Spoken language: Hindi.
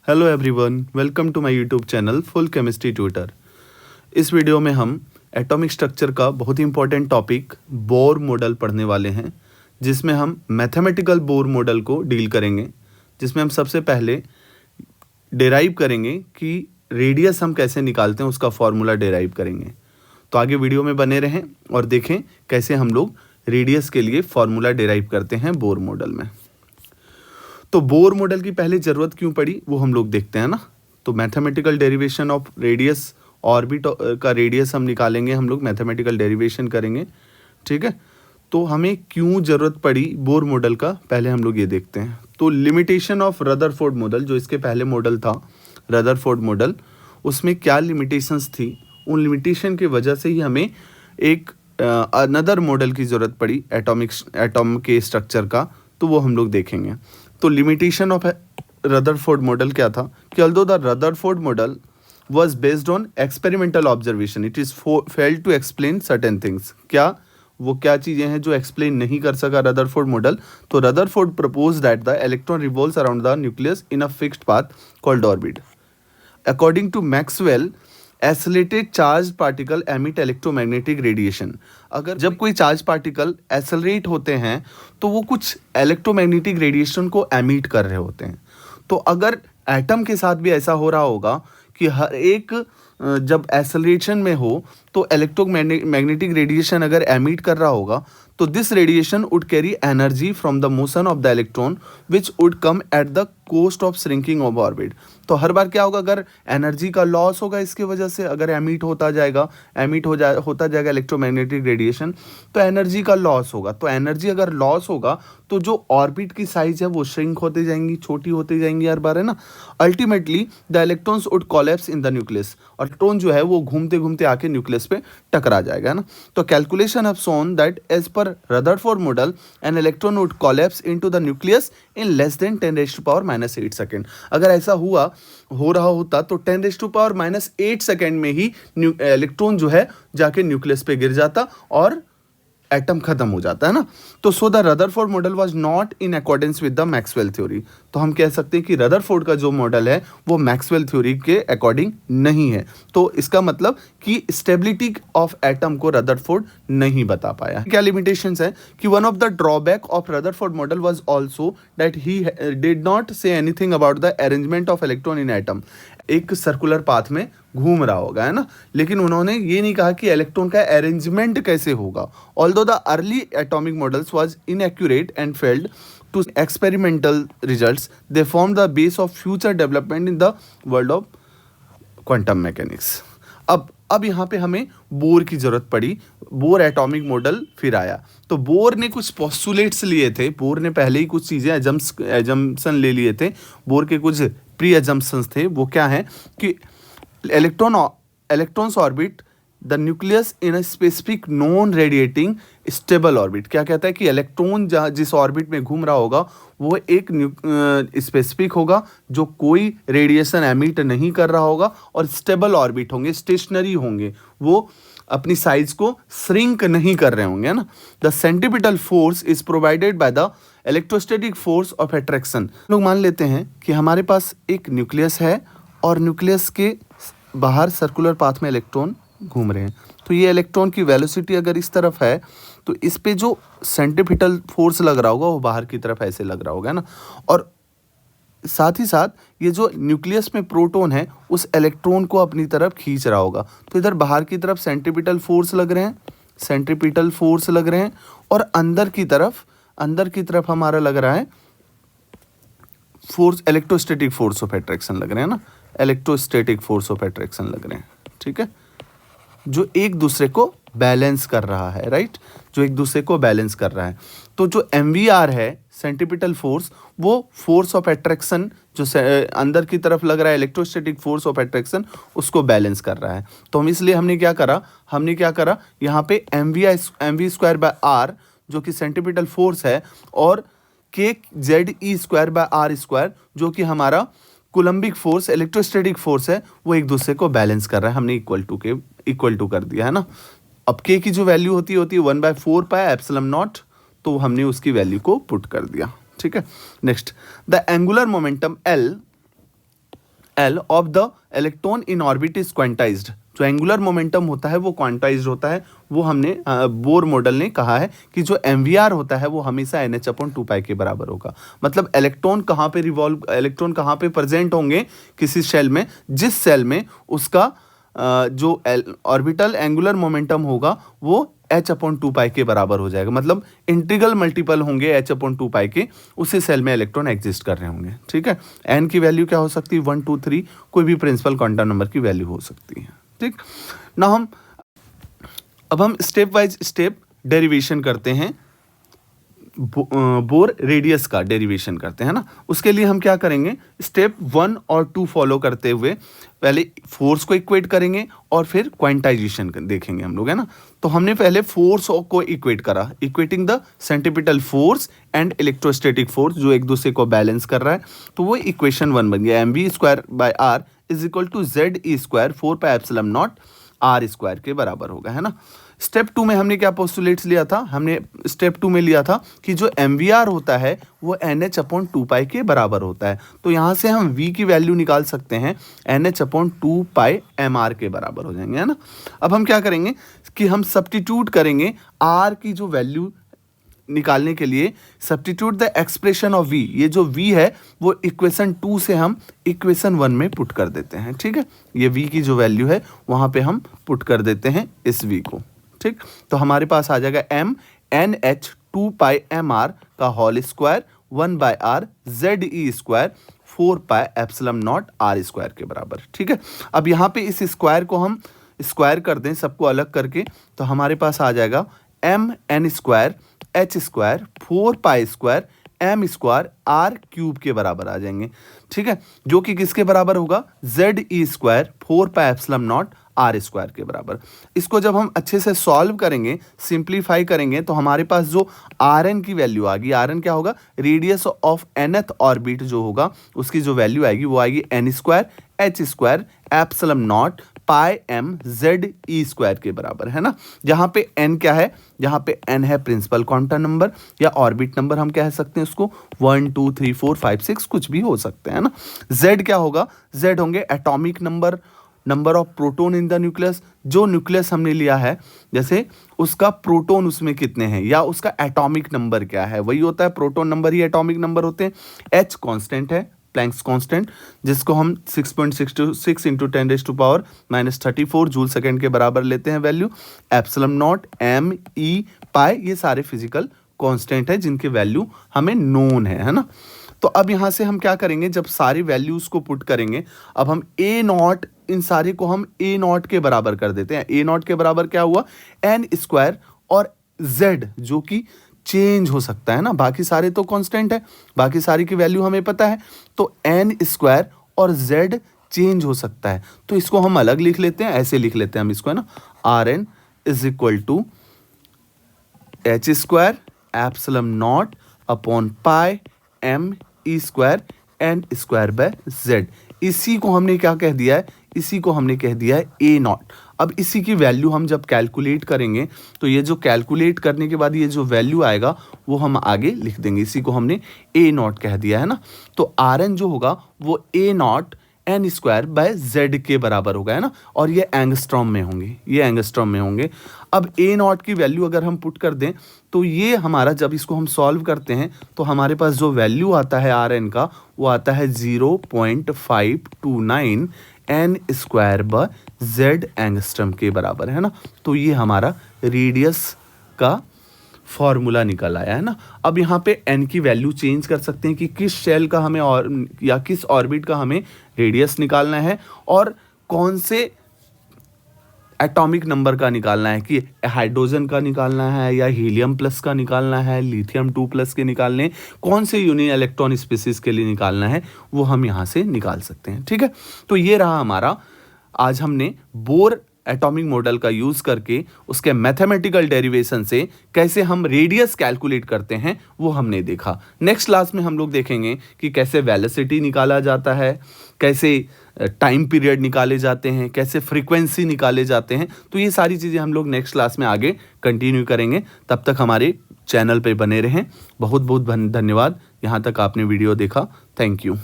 Hello everyone, welcome to my YouTube channel full chemistry tutor. इस वीडियो में हम एटॉमिक स्ट्रक्चर का बहुत ही इंपॉर्टेंट टॉपिक बोर मॉडल पढ़ने वाले हैं, जिसमें हम मैथमेटिकल बोर मॉडल को डील करेंगे, जिसमें हम सबसे पहले डेराइव करेंगे कि रेडियस हम कैसे निकालते हैं, उसका फॉर्मूला डेराइव करेंगे। तो आगे वीडियो में बने रहें और देखें कैसे हम लोग रेडियस के लिए फॉर्मूला डेराइव करते हैं बोर मॉडल में। तो बोर मॉडल की पहले ज़रूरत क्यों पड़ी वो हम लोग देखते हैं ना। तो mathematical derivation of radius, orbit का रेडियस हम निकालेंगे, हम लोग मैथमेटिकल डेरिवेशन करेंगे, ठीक है। तो हमें क्यों ज़रूरत पड़ी बोर मॉडल का, पहले हम लोग ये देखते हैं। तो लिमिटेशन ऑफ रदरफोर्ड मॉडल, जो इसके पहले मॉडल था रदरफोर्ड मॉडल, उसमें क्या लिमिटेशंस थी, उन लिमिटेशन की वजह से ही हमें एक अनदर मॉडल की ज़रूरत पड़ी एटॉम के स्ट्रक्चर का। तो वो हम लोग देखेंगे। तो लिमिटेशन ऑफ रदरफोर्ड मॉडल क्या था कि although the Rutherford model was based on experimental observation, it is failed to explain certain things. क्या चीज़ें हैं जो एक्सप्लेन नहीं कर सका रदरफोर्ड मॉडल। तो Rutherford propose that the electron revolves around the nucleus in a fixed path called orbit. According to Maxwell, accelerated charge particle emit electromagnetic radiation. अगर जब कोई चार्ज पार्टिकल एसलरेट होते हैं तो वो कुछ इलेक्ट्रोमैग्नेटिक रेडिएशन को एमिट कर रहे होते हैं। तो अगर एटम के साथ भी ऐसा हो रहा होगा कि हर एक जब एसलरेशन में हो तो इलेक्ट्रोमैग्नेटिक रेडिएशन अगर एमिट कर रहा होगा, तो this radiation would carry energy from the motion of the electron which would come at the cost of shrinking of orbit. तो हर बार क्या होगा, अगर एनर्जी का लॉस होगा इसकी वजह से, अगर एमिट होता जाएगा इलेक्ट्रोमैग्नेटिक रेडिएशन, तो एनर्जी का लॉस होगा। तो एनर्जी अगर लॉस होगा तो जो ऑर्बिट की साइज है वो श्रिंक होते जाएंगी, छोटी होती जाएंगी हर बार, है ना। Ultimately the electrons would collapse in the nucleus, और इलेक्ट्रॉन जो है वो घूमते घूमते आके न्यूक्लियस पे टकरा जाएगा, है ना। तो calculation have shown that as per Rutherford model an electron would collapse into the nucleus in less than 10⁻⁻8 second. अगर ऐसा हो रहा होता तो 10⁻⁻8 सेकेंड में ही इलेक्ट्रॉन जो है जाके न्यूक्लियस पे गिर जाता और एटम खत्म हो जाता है ना। तो so the Rutherford model was not in accordance with the Maxwell theory. तो हम कह सकते हैं कि रदरफोर्ड का जो मॉडल है वो मैक्सवेल थ्योरी के अकॉर्डिंग नहीं है। तो इसका मतलब कि स्टेबिलिटी ऑफ एटम को रदरफोर्ड नहीं बता पाया। क्या लिमिटेशंस है कि one of the drawback of Rutherford model was also that he did not say anything about the arrangement of electron in atom. एक सर्कुलर पाथ में घूम रहा होगा, है ना, लेकिन उन्होंने ये नहीं कहा कि इलेक्ट्रॉन का अरेंजमेंट कैसे होगा। Although the early atomic models was inaccurate and failed to experimental results, they form the base of future development in the world of quantum mechanics. अब यहाँ पे हमें बोर की जरूरत पड़ी। बोर एटॉमिक मॉडल फिर आया। तो बोर ने कुछ पोस्टुलेट्स लिए थे, बोर ने पहले ही कुछ चीज़ें एजम्पशन ले लिए थे। बोर के कुछ प्री एजम्पशंस थे। वो क्या है कि electrons orbit the nucleus in a specific non radiating stable orbit. क्या कहता है कि इलेक्ट्रॉन जिस ऑर्बिट में घूम रहा होगा वो एक स्पेसिफिक होगा, जो कोई रेडिएशन एमिट नहीं कर रहा होगा, और स्टेबल ऑर्बिट होंगे, स्टेशनरी होंगे, वो अपनी साइज को श्रिंक नहीं कर रहे होंगे, है ना। The centripetal force is provided by the electrostatic force of attraction. लोग मान लेते हैं कि हमारे पास एक न्यूक्लियस है और न्यूक्लियस के बाहर सर्कुलर पाथ में इलेक्ट्रॉन घूम रहे हैं। तो ये इलेक्ट्रॉन की वेलोसिटी अगर इस तरफ है तो इस पे जो सेंट्रीपिटल फोर्स लग रहा होगा वो बाहर की तरफ ऐसे लग रहा होगा, है ना। और साथ ही साथ ये जो न्यूक्लियस में प्रोटॉन है उस इलेक्ट्रॉन को अपनी तरफ खींच रहा होगा। तो इधर बाहर की तरफ सेंट्रीपिटल फोर्स लग रहे हैं, और अंदर की तरफ हमारा लग रहा है force, electrostatic force of attraction लग रहे हैं ना, इलेक्ट्रोस्टैटिक फोर्स ऑफ अट्रैक्शन लग रहे हैं, ठीक है, जो एक दूसरे को बैलेंस कर रहा है, राइट, जो एक दूसरे को बैलेंस कर रहा है। तो जो MVR है सेंट्रीपिटल फोर्स, वो फोर्स ऑफ अट्रैक्शन जो अंदर की तरफ लग रहा है, इलेक्ट्रोस्टैटिक फोर्स ऑफ अट्रैक्शन, उसको बैलेंस कर रहा है। तो हमने क्या करा यहाँ पे mv²/r जो कि सेंट्रीपिटल फोर्स है, और kZe²/r² जो कि हमारा कोलम्बिक फोर्स, इलेक्ट्रोस्टैटिक फोर्स है, वो एक दूसरे को बैलेंस कर रहा है। हमने इक्वल टू कर दिया, है ना। अब k की जो वैल्यू होती है 1/4πε0, तो हमने उसकी वैल्यू को पुट कर दिया, ठीक है। Next, the angular momentum L L of the electron in orbit is quantized. जो एंगुलर मोमेंटम होता है वो क्वांटाइज्ड होता है। वो हमने बोर मॉडल ने कहा है कि जो MVR होता है वो हमेशा NH/2π के बराबर होगा। मतलब इलेक्ट्रॉन कहाँ पे प्रेजेंट होंगे किसी शेल में, जिस सेल में उसका जो ऑर्बिटल एंगुलर मोमेंटम होगा वो H/2π के बराबर हो जाएगा। मतलब इंटीग्रल मल्टीपल होंगे H/2π के, उसी सेल में इलेक्ट्रॉन एग्जिस्ट कर रहे होंगे। ठीक है, n की वैल्यू क्या हो सकती है, 1 2 3, कोई भी प्रिंसिपल क्वांटम नंबर की वैल्यू हो सकती है। ठीक ना, अब हम स्टेप वाइज स्टेप डेरिवेशन करते हैं, बोर रेडियस का डेरिवेशन करते हैं ना। उसके लिए हम क्या करेंगे, स्टेप 1 और 2 फॉलो करते हुए पहले फोर्स को इक्वेट करेंगे और फिर क्वांटाइजेशन देखेंगे हम लोग, है ना। तो हमने पहले फोर्स को इक्वेट करा, equating the centripetal force and electrostatic force जो एक दूसरे को बैलेंस कर रहा है। तो वो इक्वेशन 1 बन गया, mv²/r is equal to ZE² 4πε0 r² के बराबर होगा, है ना। स्टेप 2 में हमने क्या पोस्टुलेट्स लिया था, हमने स्टेप 2 में लिया था कि जो MVR होता है वो NH/2π के बराबर होता है। तो यहाँ से हम V की वैल्यू निकाल सकते हैं, NH/2π mr के बराबर हो जाएंगे, है ना। अब हम क्या करेंगे कि हम सब्स्टिट्यूट करेंगे R की जो वैल्यू निकालने के लिए, substitute the expression of V। ये जो V है वो इक्वेशन 2 से हम इक्वेशन 1 में पुट कर देते हैं। ठीक है, ये V की जो वैल्यू है वहाँ पे हम पुट कर देते हैं इस V को। ठीक, तो हमारे पास आ जाएगा m NH/2π mr का whole square 1/r ZE² 4πε0 r² के बराबर। ठीक है, अब यहाँ पे इस स्क्वायर को हम स्क्वायर कर दें, सबको अलग करके, तो हमारे पास आ जाएगा mn² h² 4π² m² r³ के बराबर आ जाएंगे। ठीक है, जो कि किसके बराबर होगा, ZE² 4πε0 r² के बराबर। इसको जब हम अच्छे से सॉल्व करेंगे, सिंप्लीफाई करेंगे, तो हमारे पास जो Rn की वैल्यू आ गई, Rn क्या होगा, रेडियस ऑफ nth ऑर्बिट जो होगा उसकी जो वैल्यू आएगी वो आएगी n² h² ε0 πm ZE² के बराबर, है ना। यहाँ पे n क्या है, यहाँ पे n है प्रिंसिपल क्वांटम नंबर या ऑर्बिट नंबर, हम कह सकते हैं उसको 1 2 3 4 5 6 कुछ भी हो सकते हैं ना। z क्या होगा, z होंगे atomic number of proton in the nucleus. जो न्यूक्लियस हमने लिया है, जैसे उसका प्रोटॉन उसमें कितने हैं या उसका एटॉमिक नंबर क्या है, वही होता है, प्रोटॉन नंबर ही एटॉमिक नंबर होते हैं। h कांस्टेंट है, प्लैंक्स कांस्टेंट, जिसको हम 6.626 इंटू 10⁻⁻34 जूल सेकेंड के बराबर लेते हैं वैल्यू। ε0 m e पाई, ये सारे फिजिकल कांस्टेंट है जिनके वैल्यू हमें नोन है ना। तो अब यहाँ से हम क्या करेंगे, जब सारी वैल्यूज को पुट करेंगे, अब हम A0, इन सारे को हम A0 के बराबर कर देते हैं। A0 के बराबर क्या हुआ, n² और z जो कि चेंज हो सकता है ना, बाकी सारे तो कांस्टेंट है, बाकी सारी की वैल्यू हमें पता है। तो n² और z चेंज हो सकता है, तो इसको हम अलग लिख लेते हैं, ऐसे लिख लेते हैं हम इसको, है ना। Rn is equal to h² ε0 upon pi m e² n²/z। इसी को हमने क्या कह दिया है, इसी को हमने कह दिया है A0। अब इसी की वैल्यू हम जब कैलकुलेट करेंगे, तो ये जो कैलकुलेट करने के बाद ये जो वैल्यू आएगा वो हम आगे लिख देंगे, इसी को हमने A0 कह दिया है ना। तो Rn जो होगा वो A0 n²/z के बराबर होगा, है ना। और ये एंगस्ट्रॉम में होंगे, ये एंगस्ट्रॉम में होंगे। अब A0 की वैल्यू अगर हम पुट कर दें, तो ये हमारा, जब इसको हम सॉल्व करते हैं तो हमारे पास जो वैल्यू आता है Rn का, वो आता है 0.529 n²/z एंगस्ट्रम के बराबर, है ना। तो ये हमारा रेडियस का फॉर्मूला निकल आया, है ना। अब यहाँ पे n की वैल्यू चेंज कर सकते हैं कि किस शेल का हमें और या किस ऑर्बिट का हमें रेडियस निकालना है और कौन से एटॉमिक नंबर का निकालना है, कि हाइड्रोजन का निकालना है या हीलियम प्लस का निकालना है, लिथियम 2+ के निकालने, कौन से यूनि इलेक्ट्रॉन स्पीसीज के लिए निकालना है, वो हम यहाँ से निकाल सकते हैं। ठीक है, तो ये रहा हमारा, आज हमने बोर एटॉमिक मॉडल का यूज करके उसके मैथमेटिकल डेरिवेशन से कैसे हम रेडियस कैलकुलेट करते हैं वो हमने देखा। नेक्स्ट क्लास में हम लोग देखेंगे कि कैसे वेलोसिटी निकाला जाता है, कैसे टाइम पीरियड निकाले जाते हैं, कैसे फ्रीक्वेंसी निकाले जाते हैं। तो ये सारी चीज़ें हम लोग नेक्स्ट क्लास में आगे कंटिन्यू करेंगे। तब तक हमारे चैनल पे बने रहें। बहुत बहुत धन्यवाद, यहाँ तक आपने वीडियो देखा। Thank you.